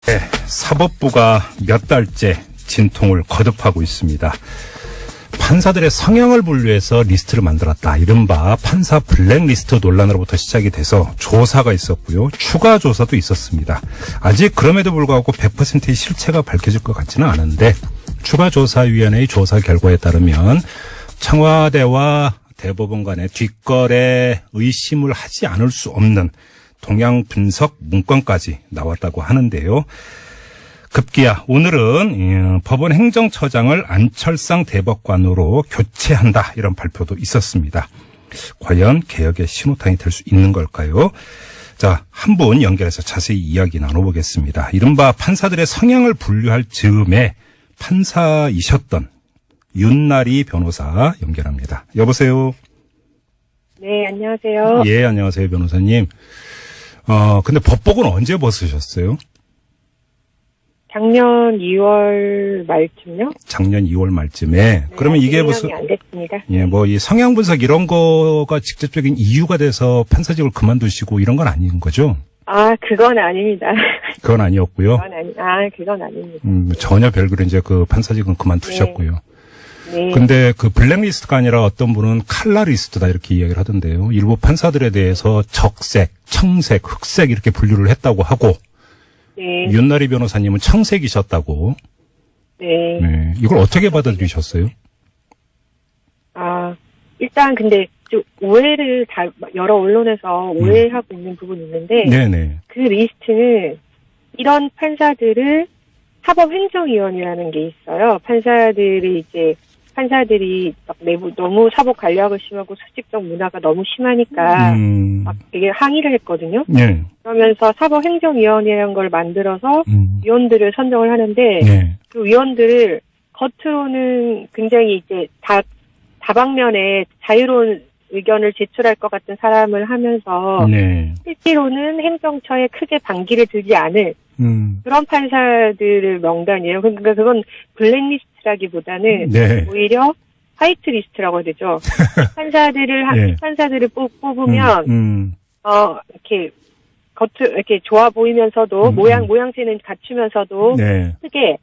네, 사법부가 몇 달째 진통을 거듭하고 있습니다. 판사들의 성향을 분류해서 리스트를 만들었다. 이른바 판사 블랙리스트 논란으로부터 시작이 돼서 조사가 있었고요. 추가 조사도 있었습니다. 아직 그럼에도 불구하고 100%의 실체가 밝혀질 것 같지는 않은데 추가조사위원회의 조사 결과에 따르면 청와대와 대법원 간의 뒷거래 의심을 하지 않을 수 없는 동향 분석 문건까지 나왔다고 하는데요. 급기야 오늘은 법원 행정처장을 안철상 대법관으로 교체한다 이런 발표도 있었습니다. 과연 개혁의 신호탄이 될 수 있는 걸까요? 자, 한 분 연결해서 자세히 이야기 나눠보겠습니다. 이른바 판사들의 성향을 분류할 즈음에 판사이셨던 윤나리 변호사 연결합니다. 여보세요? 네, 안녕하세요. 예, 안녕하세요, 변호사님. 근데 법복은 언제 벗으셨어요? 작년 2월 말쯤요? 작년 2월 말쯤에. 네, 그러면 이게 무슨, 안 됐습니다. 예, 뭐, 이 성향 분석 이런 거가 직접적인 이유가 돼서 판사직을 그만두시고 이런 건 아닌 거죠? 아, 그건 아닙니다. 그건 아니었고요. 그건 아닙니다. 전혀 별그로 이제 그 판사직은 그만두셨고요. 네. 근데 그 블랙리스트가 아니라 어떤 분은 칼라리스트다 이렇게 이야기를 하던데요. 일부 판사들에 대해서 적색, 청색, 흑색 이렇게 분류를 했다고 하고, 네. 윤나리 변호사님은 청색이셨다고. 네. 네. 이걸 어떻게 받아들이셨어요? 아, 일단 근데 좀 오해를 여러 언론에서 오해하고 있는 부분이 있는데, 네네. 그 리스트는 이런 판사들을 사법행정위원회라는 게 있어요. 판사들이 막 내부 너무 사법 관리하고 심하고 수직적 문화가 너무 심하니까 막 되게 항의를 했거든요. 네. 그러면서 사법행정위원회라는 걸 만들어서 위원들을 선정을 하는데 네. 그 위원들을 겉으로는 굉장히 이제 다방면에 자유로운 의견을 제출할 것 같은 사람을 하면서 네. 실제로는 행정처에 크게 반기를 들지 않을 그런 판사들의 명단이에요. 그러니까 그건 블랙리스트라기보다는 네. 오히려 화이트리스트라고 되죠. 판사들을 뽑으면 이렇게 좋아 보이면서도 모양새는 갖추면서도 네. 크게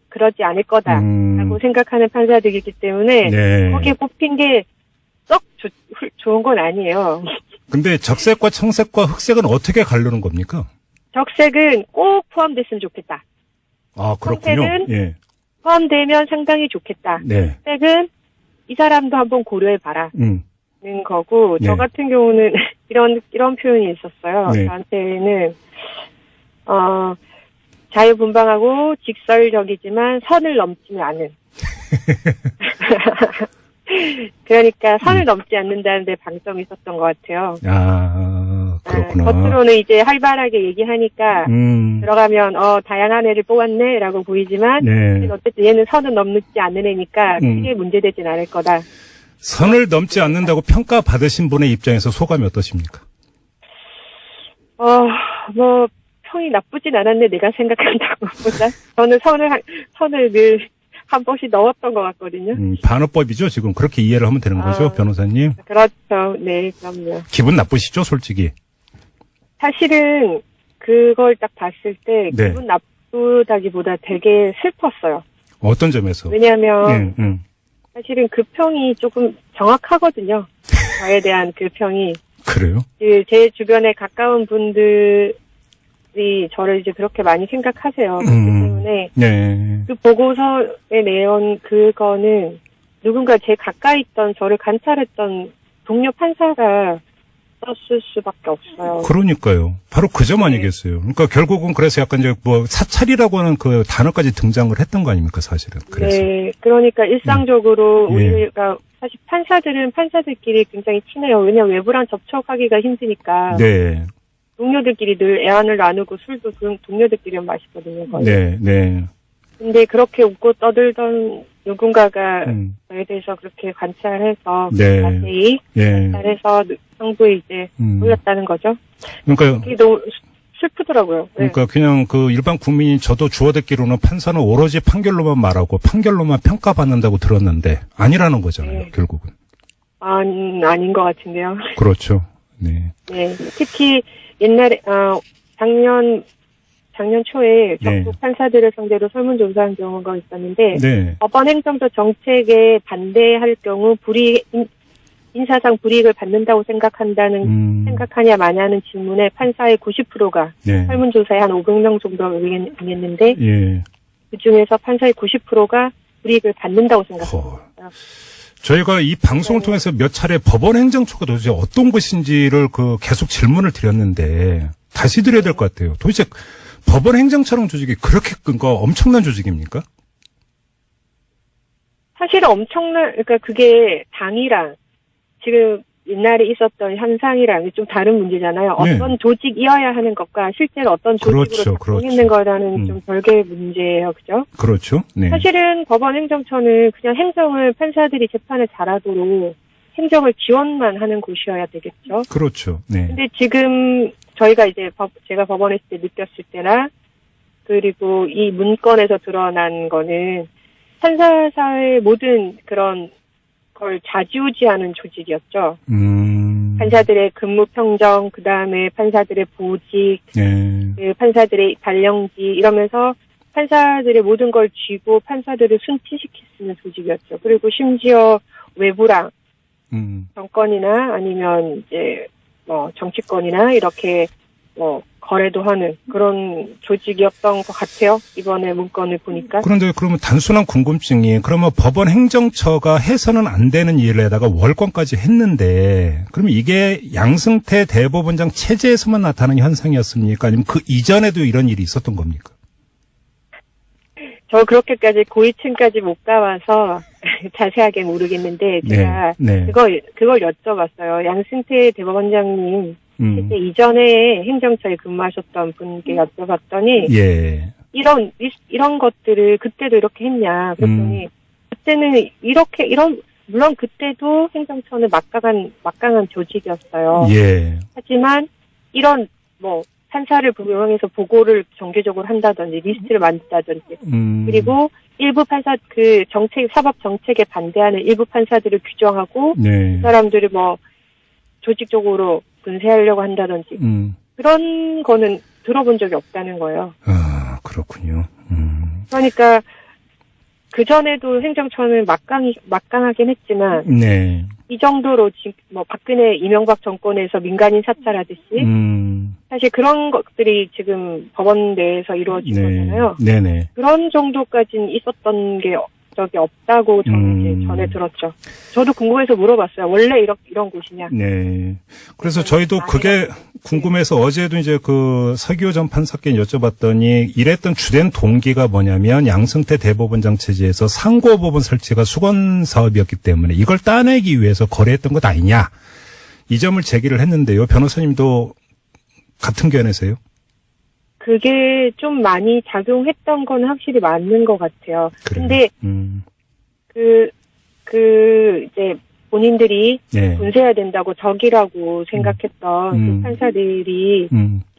그러지 않을 거다라고 생각하는 판사들이기 때문에 네. 거기에 뽑힌 게 썩 좋은 건 아니에요. 근데 적색과 청색과 흑색은 어떻게 가르는 겁니까? 적색은 꼭 포함됐으면 좋겠다. 아, 그렇군요. 청색은 예. 포함되면 상당히 좋겠다. 네. 흑색은 이 사람도 한번 고려해봐라는 거고, 네. 저 같은 경우는 이런 표현이 있었어요. 네. 저한테는 자유분방하고 직설적이지만 선을 넘지는 않은. 그러니까 선을 넘지 않는다는 데 방점이 있었던 것 같아요. 아, 그렇구나. 겉으로는 이제 활발하게 얘기하니까 들어가면 다양한 애를 뽑았네라고 보이지만 네. 어쨌든 얘는 선을 넘지 않는 애니까 크게 문제되진 않을 거다. 선을 넘지 않는다고 평가받으신 분의 입장에서 소감이 어떠십니까? 뭐 평이 나쁘진 않았네 내가 생각한다고 보다 저는 선을 늘 한 번씩 넣었던 것 같거든요. 반어법이죠, 지금. 그렇게 이해를 하면 되는 거죠, 변호사님? 그렇죠. 네, 그럼요. 기분 나쁘시죠, 솔직히? 사실은 그걸 딱 봤을 때 네. 기분 나쁘다기보다 되게 슬펐어요. 어떤 점에서? 왜냐하면 사실은 그 평이 조금 정확하거든요. 저에 대한 그 평이. 그래요? 제 주변에 가까운 분들이 저를 이제 그렇게 많이 생각하세요. 그렇기 때문에 네. 그 보고서에 내용 그거는 누군가 제 가까이 있던 저를 관찰했던 동료 판사가 썼을 수밖에 없어요. 그러니까요. 바로 그 점 아니겠어요. 그러니까 결국은 그래서 약간 이제 뭐 사찰이라고 하는 그 단어까지 등장을 했던 거 아닙니까, 사실은. 그래서. 네. 그러니까 일상적으로 우리가 사실 판사들은 판사들끼리 굉장히 친해요. 왜냐하면 외부랑 접촉하기가 힘드니까. 네. 동료들끼리 늘 애안을 나누고 술도 동료들끼리만 마시거든요. 거의. 네, 네. 근데 그렇게 웃고 떠들던 누군가가 저에 대해서 그렇게 관찰해서 네. 자세히 관찰해서 상부에 이제 올렸다는 거죠. 그러니까 그게 너무 슬프더라고요. 네. 그러니까 그냥 그 일반 국민이 저도 주워 듣기로는 판사는 오로지 판결로만 말하고 판결로만 평가받는다고 들었는데 아니라는 거잖아요. 네. 결국은. 아닌 것 같은데요. 그렇죠. 네. 네. 특히 옛날에 작년 작년 초에 네. 적국 판사들을 상대로 설문조사한 경우가 있었는데 네. 법원 행정처 정책에 반대할 경우 인사상 불이익을 받는다고 생각하냐 마냐는 질문에 판사의 90%가 네. 설문조사에 한 500명 정도 응했는데 예. 그중에서 판사의 90%가 불이익을 받는다고 생각합니다. 저희가 이 방송을 네. 통해서 몇 차례 법원 행정처가 도대체 어떤 것인지를 계속 질문을 드렸는데 다시 드려야 될 것 같아요. 도대체 법원 행정처럼 조직이 그렇게 엄청난 조직입니까? 사실은 그러니까 그게 당이랑 지금 옛날에 있었던 현상이랑 좀 다른 문제잖아요. 네. 어떤 조직이어야 하는 것과 실제로 어떤 조직으로 그렇죠, 작동했는 거라는 좀 별개의 문제예요. 그죠? 그렇죠. 네. 사실은 법원 행정처는 그냥 행정을 판사들이 재판을 잘하도록 행정을 지원만 하는 곳이어야 되겠죠. 그렇죠. 네. 근데 지금 저희가 이제 제가 법원에 있을 때 느꼈을 때나 그리고 이 문건에서 드러난 거는 판사사의 모든 그런 걸 좌지우지하는 조직이었죠. 판사들의 근무 평정, 그 다음에 판사들의 보직, 네. 그 판사들의 발령지 이러면서 판사들의 모든 걸 쥐고 판사들을 순치시킬 수 있는 조직이었죠. 그리고 심지어 외부랑 정권이나 아니면 이제 정치권이나 이렇게 거래도 하는 그런 조직이었던 것 같아요. 이번에 문건을 보니까. 그런데 그러면 단순한 궁금증이 그러면 법원 행정처가 해서는 안 되는 일에다가 월권까지 했는데 그러면 이게 양승태 대법원장 체제에서만 나타나는 현상이었습니까? 아니면 그 이전에도 이런 일이 있었던 겁니까? 저 그렇게까지 고위층까지 못 가봐서 자세하게 모르겠는데 제가 네. 그걸 여쭤봤어요. 양승태 대법원장님 그때 이전에 행정처에 근무하셨던 분께 여쭤봤더니 예. 이런 것들을 그때도 이렇게 했냐 그랬더니 그때는 물론 그때도 행정처는 막강한 조직이었어요. 예. 하지만 이런 판사를 부용해서 보고를 정기적으로 한다든지 리스트를 만든다든지 그리고 일부 판사 사법 정책에 반대하는 일부 판사들을 규정하고 네. 그 사람들을 조직적으로 분쇄하려고 한다든지 그런 거는 들어본 적이 없다는 거예요. 아, 그렇군요. 그러니까 그 전에도 행정처는 막강하긴 했지만 네. 이 정도로 박근혜 이명박 정권에서 민간인 사찰하듯이 사실 그런 것들이 지금 법원 내에서 이루어진 거잖아요. 네네. 그런 정도까지는 있었던 게 적이 없다고 저는 이제 전에 들었죠. 저도 궁금해서 물어봤어요. 원래 이런 곳이냐. 네. 그래서 저희도 그게 궁금해서 어제도 이제 서기호 전 판사께 여쭤봤더니 이랬던 주된 동기가 뭐냐면 양승태 대법원장 체제에서 상고법원 설치가 수건 사업이었기 때문에 이걸 따내기 위해서 거래했던 것 아니냐. 이 점을 제기를 했는데요. 변호사님도 같은 견해세요? 그게 좀 많이 작용했던 건 확실히 맞는 것 같아요. 그래요? 근데 이제 본인들이 네. 분쇄해야 된다고 적이라고 생각했던 그 판사들이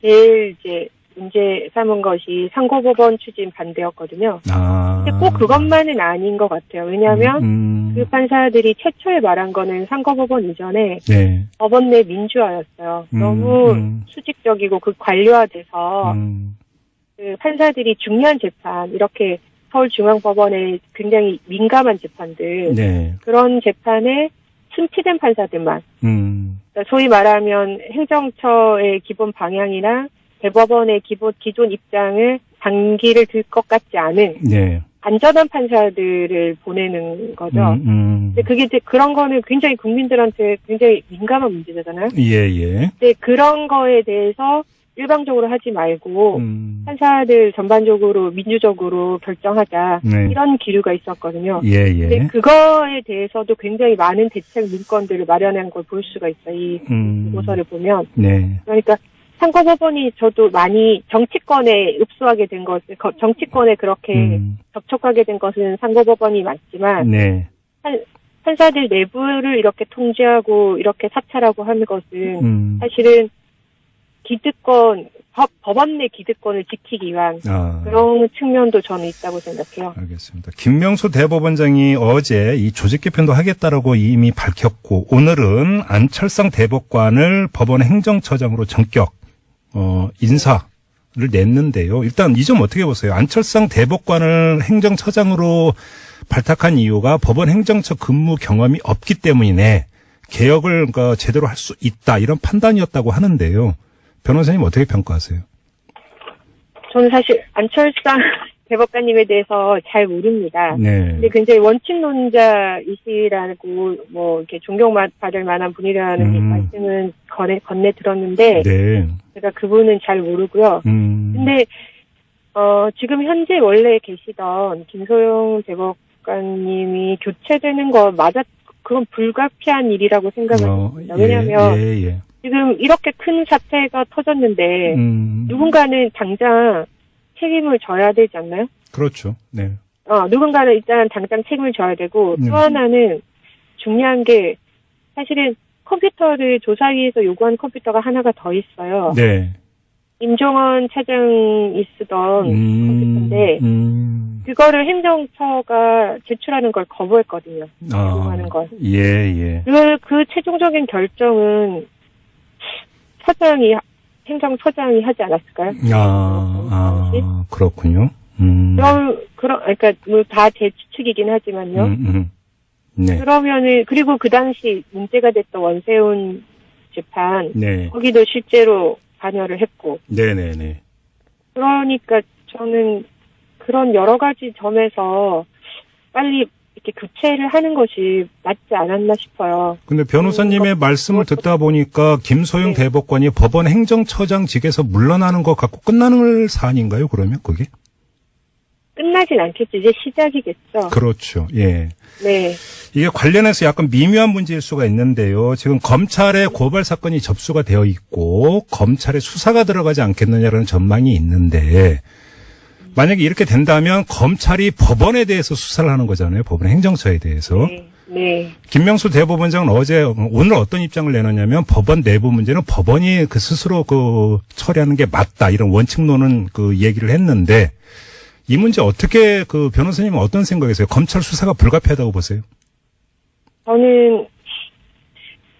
제일 이제 문제 삼은 것이 상고법원 추진 반대였거든요. 아. 근데 꼭 그것만은 아닌 것 같아요. 왜냐하면 그 판사들이 최초에 말한 거는 상고법원 이전에 네. 법원 내 민주화였어요. 너무 수직적이고 관료화돼서 그 판사들이 중요한 재판 이렇게 서울중앙법원의 굉장히 민감한 재판들 네. 그런 재판에 순치된 판사들만 그러니까 소위 말하면 행정처의 기본 방향이나 대법원의 기존 입장을 반기를 들 것 같지 않은 네. 안전한 판사들을 보내는 거죠. 근데 그게 이제 그런 거는 굉장히 국민들한테 굉장히 민감한 문제잖아요. 예. 근데 그런 거에 대해서 일방적으로 하지 말고 판사들 전반적으로 민주적으로 결정하자 네. 이런 기류가 있었거든요. 예. 근데 그거에 대해서도 굉장히 많은 대책 문건들을 마련한 걸 볼 수가 있어요. 이 보고서를 보면. 네. 그러니까 상고법원이 저도 많이 정치권에 흡수하게 된 것은 정치권에 그렇게 접촉하게 된 것은 상고법원이 맞지만 네. 판사들 내부를 이렇게 통제하고 이렇게 사찰하고 하는 것은 사실은 법원 내 기득권을 지키기 위한 그런 측면도 저는 있다고 생각해요. 알겠습니다. 김명수 대법원장이 어제 이 조직 개편도 하겠다라고 이미 밝혔고 오늘은 안철상 대법관을 법원 행정처장으로 전격 인사 냈는데요. 일단 이 점 어떻게 보세요? 안철상 대법관을 행정처장으로 발탁한 이유가 법원 행정처 근무 경험이 없기 때문이네. 개혁을 그러니까 제대로 할 수 있다. 이런 판단이었다고 하는데요. 변호사님 어떻게 평가하세요? 저는 사실 안철상 대법관님에 대해서 잘 모릅니다. 네. 근데 굉장히 원칙론자이시라고 뭐 이렇게 존경받을 만한 분이라는 말씀은 건네 들었는데 네. 제가 그분은 잘 모르고요. 근데 지금 현재 원래 계시던 김소영 대법관님이 교체되는 거 그건 불가피한 일이라고 생각합니다. 왜냐하면 지금 이렇게 큰 사태가 터졌는데 누군가는 당장 책임을 져야 되지 않나요? 그렇죠. 네. 누군가는 일단 당장 책임을 져야 되고 또 하나는 중요한 게 사실은 컴퓨터를 조사위에서 요구한 컴퓨터가 하나가 더 있어요. 네. 임종원 차장이 쓰던 컴퓨터인데 그거를 행정처가 제출하는 걸 거부했거든요. 제공하는 걸. 예. 그 최종적인 결정은 행정처장이 하지 않았을까요? 그렇군요. 그러니까, 다 제 추측이긴 하지만요. 네. 그러면은, 그리고 그 당시 문제가 됐던 원세훈 재판. 네. 거기도 실제로 관여를 했고. 네네네. 그러니까 저는 그런 여러 가지 점에서 빨리 이렇게 교체를 하는 것이 맞지 않았나 싶어요. 근데 변호사님의 말씀을 듣다 보니까 김소영 대법관이 법원 행정처장직에서 물러나는 것 같고 끝나는 사안인가요, 그러면 그게? 끝나진 않겠죠. 이제 시작이겠죠. 그렇죠. 예. 네. 이게 관련해서 약간 미묘한 문제일 수가 있는데요. 지금 검찰에 고발 사건이 접수가 되어 있고 검찰에 수사가 들어가지 않겠느냐라는 전망이 있는데 만약에 이렇게 된다면 검찰이 법원에 대해서 수사를 하는 거잖아요. 법원 행정처에 대해서. 네. 김명수 대법원장은 오늘 어떤 입장을 내놓냐면 법원 내부 문제는 법원이 스스로 처리하는 게 맞다. 이런 원칙론은 얘기를 했는데 이 문제 어떻게 변호사님은 어떤 생각이세요? 검찰 수사가 불가피하다고 보세요? 저는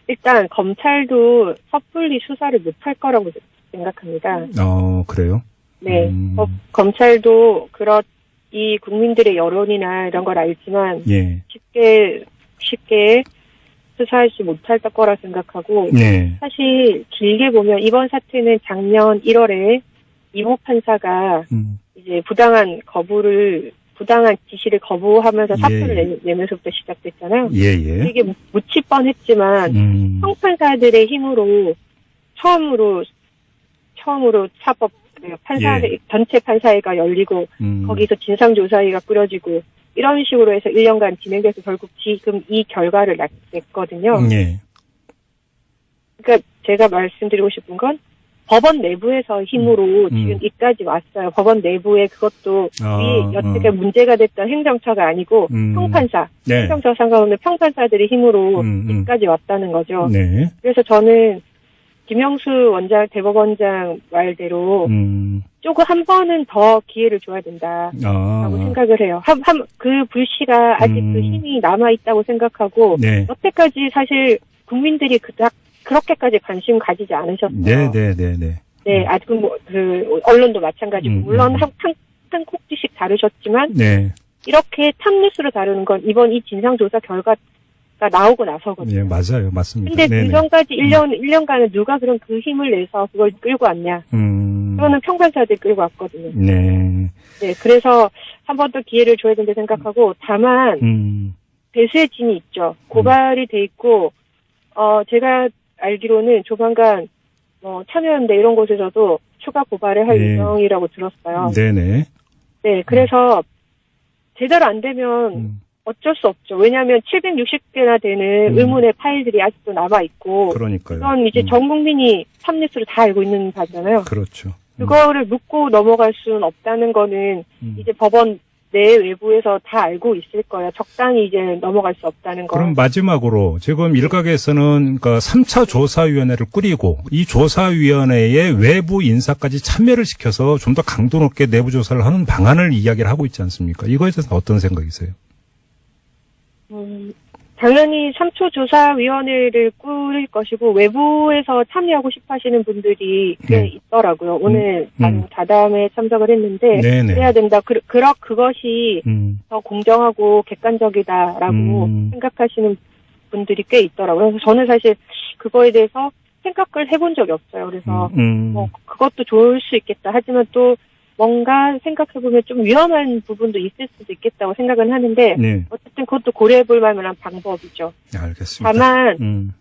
일단 검찰도 섣불리 수사를 못할 거라고 생각합니다. 그래요? 네. 검찰도 이 국민들의 여론이나 이런 걸 알지만 쉽게 수사하지 못할 거라 생각하고 사실 길게 보면 이번 사태는 작년 1월에 이모 판사가 이제 부당한 지시를 거부하면서 사표를 내면서부터 시작됐잖아요. 이게 묻힐 뻔했지만 형판사들의 힘으로 처음으로 사법 전체 판사회가 열리고 거기서 진상조사회가 꾸려지고 이런 식으로 해서 1년간 진행돼서 결국 지금 이 결과를 냈거든요. 그러니까 제가 말씀드리고 싶은 건 법원 내부에서 힘으로 지금 이까지 왔어요. 법원 내부에 그것도 여태까지 문제가 됐던 행정처가 아니고 평판사, 행정처 상관없는 평판사들의 힘으로 이까지 왔다는 거죠. 그래서 저는 김영수 대법원장 말대로 조금 한 번은 더 기회를 줘야 된다라고 생각을 해요. 그 불씨가 아직 그 힘이 남아있다고 생각하고 여태까지 사실 국민들이 그렇게까지 관심 가지지 않으셨어요. 네, 아직은 언론도 마찬가지고, 물론 한 꼭지씩 다루셨지만, 이렇게 탑뉴스로 다루는 건 이번 이 진상조사 결과가 나오고 나서거든요. 맞아요. 맞습니다. 근데 그 전까지 1년간은 누가 그럼 그 힘을 내서 그걸 끌고 왔냐. 그거는 평판사들이 끌고 왔거든요. 네, 그래서 한 번 더 기회를 줘야 된다고 생각하고, 다만, 배수의 진이 있죠. 고발이 돼 있고, 제가 알기로는 조만간 참여연대 이런 곳에서도 추가 고발을 할 예정이라고 들었어요. 네, 그래서 제대로 안 되면 어쩔 수 없죠. 왜냐하면 760개나 되는 의문의 파일들이 아직도 남아 있고, 그러니까요. 그건 이제 전 국민이 탑뉴스로 다 알고 있는 바잖아요. 그렇죠. 그거를 묻고 넘어갈 수는 없다는 거는 이제 법원 내 외부에서 다 알고 있을 거예요. 적당히 이제 넘어갈 수 없다는 거. 그럼 마지막으로 지금 일각에서는 3차 조사위원회를 꾸리고 이 조사위원회에 외부 인사까지 참여를 시켜서 좀 더 강도 높게 내부 조사를 하는 방안을 이야기를 하고 있지 않습니까? 이거에 대해서 어떤 생각이세요? 당연히 3초 조사위원회를 꾸릴 것이고 외부에서 참여하고 싶어 하시는 분들이 꽤 있더라고요. 오늘 나는 다담에 참석을 했는데 네네. 그래야 된다. 그것이 더 공정하고 객관적이다라고 생각하시는 분들이 꽤 있더라고요. 그래서 저는 사실 그거에 대해서 생각을 해본 적이 없어요. 그래서 뭐 그것도 좋을 수 있겠다. 하지만 또 뭔가 생각해보면 좀 위험한 부분도 있을 수도 있겠다고 생각은 하는데 네. 어쨌든 그것도 고려해볼 만한 방법이죠. 알겠습니다. 다만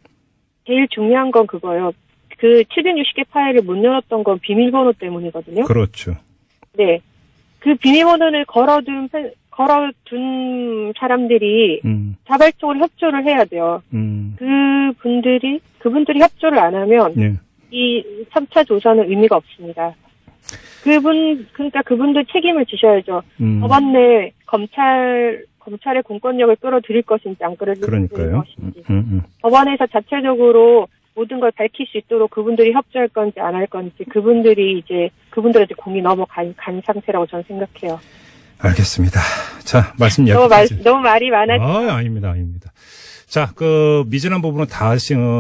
제일 중요한 건 그거예요. 그 760개 파일을 못 열었던 건 비밀번호 때문이거든요. 그렇죠. 네. 그 비밀번호를 걸어둔 사람들이 자발적으로 협조를 해야 돼요. 그분들이 협조를 안 하면 네. 이 3차 조사는 의미가 없습니다. 그러니까 그분들 책임을 지셔야죠. 법원 내 검찰의 공권력을 끌어들일 것인지 안 끌어들일 것인지. 법원에서 자체적으로 모든 걸 밝힐 수 있도록 그분들이 협조할 건지 안 할 건지 그분들한테 공이 넘어간 상태라고 저는 생각해요. 알겠습니다. 자, 말씀 여기까지. 너무 말이 많았죠. 아닙니다. 자, 미진한 부분은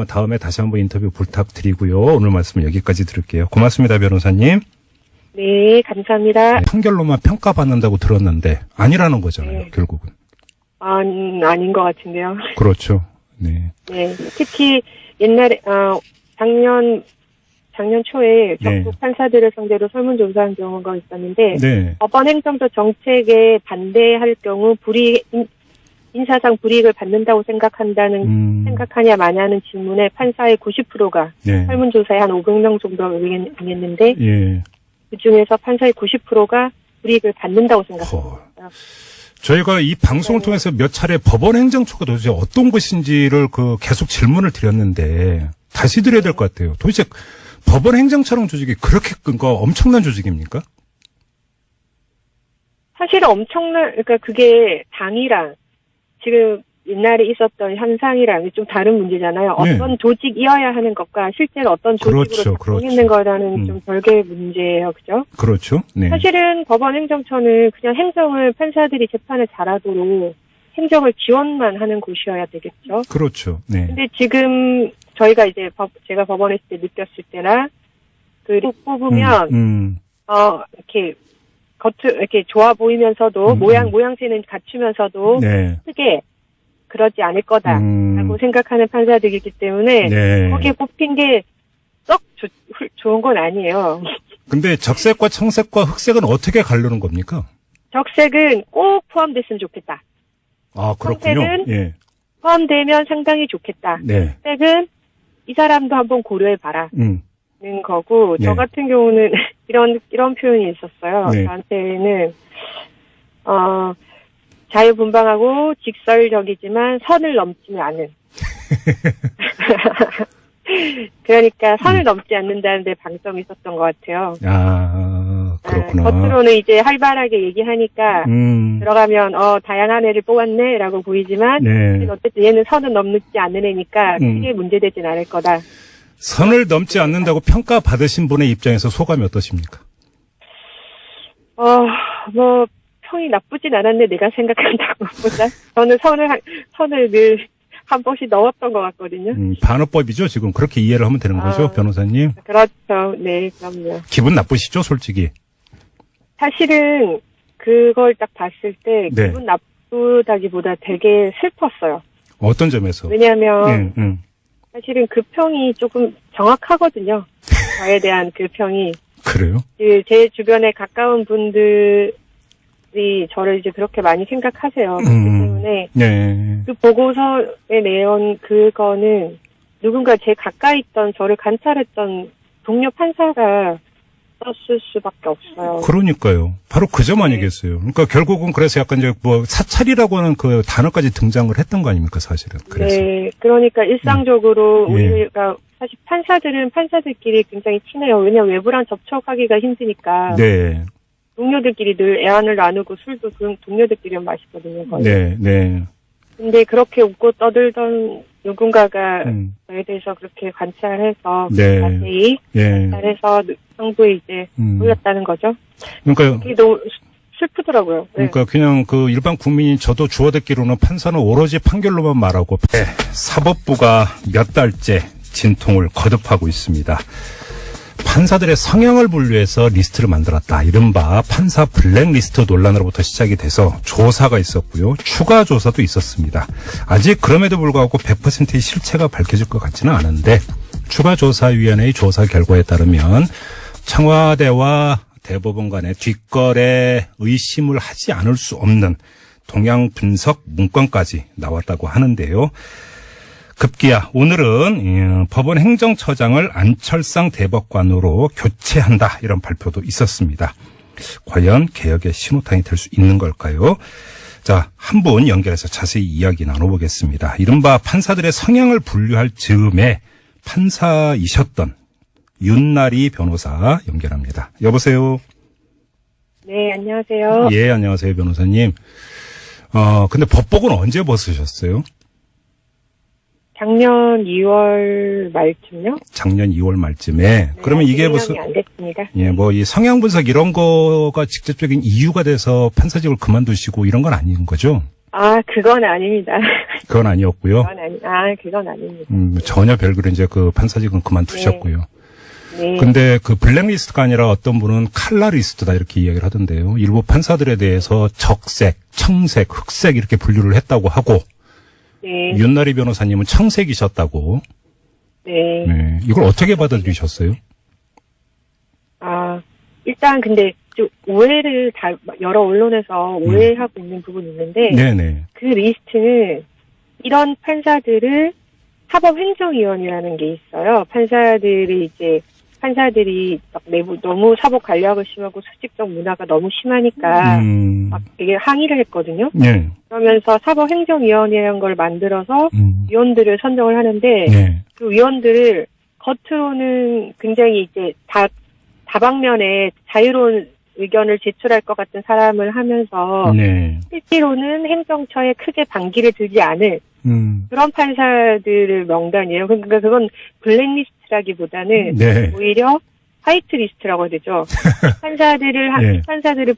다음에 다시 한번 인터뷰 부탁드리고요. 오늘 말씀은 여기까지 들을게요. 고맙습니다, 변호사님. 네, 감사합니다. 네, 판결로만 평가받는다고 들었는데 아니라는 거잖아요, 네. 결국은. 아닌 것 같은데요. 그렇죠. 네. 네, 특히 옛날에 작년 초에 적국 판사들을 상대로 설문조사한 경우가 있었는데 네. 법원 행정처 정책에 반대할 경우 인사상 불이익을 받는다고 생각하냐 마냐는 질문에 판사의 90%가 네. 설문조사에 한 500명 정도 응했는데 예. 그중에서 판사의 90%가 불이익을 받는다고 생각합니다. 저희가 이 방송을 통해서 몇 차례 법원 행정처가 도대체 어떤 것인지를 계속 질문을 드렸는데 다시 드려야 될 것 같아요. 도대체 법원 행정처럼 조직이 그렇게 엄청난 조직입니까? 사실은 그러니까 그게 당이랑 지금 옛날에 있었던 현상이랑 좀 다른 문제잖아요. 네. 어떤 조직이어야 하는 것과 실제로 어떤 조직으로 작동했는 거라는 좀 별개의 문제예요. 그죠? 그렇죠. 네. 사실은 법원 행정처는 그냥 행정을 판사들이 재판을 잘하도록 행정을 지원만 하는 곳이어야 되겠죠. 그렇죠. 네. 근데 지금 저희가 이제 제가 법원에 있을 때 느꼈을 때나 꼭 뽑으면 이렇게 좋아 보이면서도 모양새는 갖추면서도 네. 크게 그러지 않을 거다라고 생각하는 판사들이기 때문에 네. 거기에 뽑힌 게 썩 좋은 건 아니에요. 근데 적색과 청색과 흑색은 어떻게 가르는 겁니까? 적색은 꼭 포함됐으면 좋겠다. 아, 그렇군요. 청색은 예. 포함되면 상당히 좋겠다. 네. 흑색은 이 사람도 한번 고려해봐라. 는 거고 네. 저 같은 경우는 이런 표현이 있었어요. 네. 저한테는 자유분방하고 직설적이지만 선을 넘지는 않은. 그러니까 선을 넘지 않는다는 데 방점이 있었던 것 같아요. 아, 그렇구나. 겉으로는 이제 활발하게 얘기하니까 들어가면 다양한 애를 뽑았네라고 보이지만 네. 어쨌든 얘는 선을 넘지 않는 애니까 크게 문제되진 않을 거다. 선을 넘지 않는다고 평가받으신 분의 입장에서 소감이 어떠십니까? 평이 나쁘진 않았네, 내가 생각한다고 보다. 저는 선을 늘 한 번씩 넣었던 것 같거든요. 반어법이죠, 지금. 그렇게 이해를 하면 되는 거죠, 변호사님? 그렇죠. 네, 그럼요. 기분 나쁘시죠, 솔직히? 사실은 그걸 딱 봤을 때 네. 기분 나쁘다기보다 되게 슬펐어요. 어떤 점에서? 왜냐하면 사실은 그 평이 조금 정확하거든요. 저에 대한 그 평이. 그래요? 제 주변에 가까운 분들이 저를 이제 그렇게 많이 생각하세요. 그렇기 때문에 네. 그 보고서에 내용 그거는 누군가 제 가까이 있던 저를 관찰했던 동료 판사가 썼을 수밖에 없어요. 그러니까요. 바로 그 점 아니겠어요. 그러니까 결국은 그래서 약간 이제 사찰이라고 하는 그 단어까지 등장을 했던 거 아닙니까, 사실은. 그래서. 네. 그러니까 일상적으로 우리가 사실 판사들은 판사들끼리 굉장히 친해요. 왜냐하면 외부랑 접촉하기가 힘드니까. 네. 동료들끼리 늘 애안을 나누고 술도 동료들끼리만 마시거든요. 거의. 네, 네. 근데 그렇게 웃고 떠들던 누군가가 저에 대해서 그렇게 관찰해서 자세히 관찰해서 상부에 이제 보였다는 거죠. 그러니까요. 그게 너무 슬프더라고요. 네. 그러니까 그냥 그 일반 국민이 저도 주워 듣기로는 판사는 오로지 판결로만 말하고 사법부가 몇 달째 진통을 거듭하고 있습니다. 판사들의 성향을 분류해서 리스트를 만들었다. 이른바 판사 블랙리스트 논란으로부터 시작이 돼서 조사가 있었고요. 추가 조사도 있었습니다. 아직 그럼에도 불구하고 100%의 실체가 밝혀질 것 같지는 않은데 추가조사위원회의 조사 결과에 따르면 청와대와 대법원 간의 뒷거래 의심을 하지 않을 수 없는 동향 분석 문건까지 나왔다고 하는데요. 급기야 오늘은 법원 행정처장을 안철상 대법관으로 교체한다 이런 발표도 있었습니다. 과연 개혁의 신호탄이 될 수 있는 걸까요? 자, 한 분 연결해서 자세히 이야기 나눠보겠습니다. 이른바 판사들의 성향을 분류할 즈음에 판사이셨던 윤나리 변호사 연결합니다. 여보세요? 네, 안녕하세요. 예, 안녕하세요, 변호사님. 근데 법복은 언제 벗으셨어요? 작년 2월 말쯤요? 작년 2월 말쯤에. 네, 그러면 이게 무슨, 안 됐습니다. 예, 뭐, 이 성향 분석 이런 거가 직접적인 이유가 돼서 판사직을 그만두시고 이런 건 아닌 거죠? 아, 그건 아닙니다. 그건 아니었고요. 그건 아닙니다. 전혀 별그로 이제 그 판사직은 그만두셨고요. 네. 근데 그 블랙리스트가 아니라 어떤 분은 칼라리스트다 이렇게 이야기를 하던데요. 일부 판사들에 대해서 적색, 청색, 흑색 이렇게 분류를 했다고 하고, 네. 윤나리 변호사님은 청색이셨다고. 네. 네. 이걸 어떻게 받아들이셨어요? 아, 일단 근데 좀 오해를 여러 언론에서 오해하고 있는 부분이 있는데, 네네. 그 리스트는 이런 판사들을 사법행정위원회라는 게 있어요. 판사들이 막 너무 사법 관리하고 심하고 수직적 문화가 너무 심하니까 막 되게 항의를 했거든요. 네. 그러면서 사법행정위원회라는 걸 만들어서 위원들을 선정을 하는데 네. 그 위원들을 겉으로는 굉장히 이제 다방면에 자유로운 의견을 제출할 것 같은 사람을 하면서 네. 실제로는 행정처에 크게 반기를 들지 않을 그런 판사들의 명단이에요. 그러니까 그건 블랙리스트라기보다는 네. 오히려 화이트리스트라고 해야 되죠. 판사들을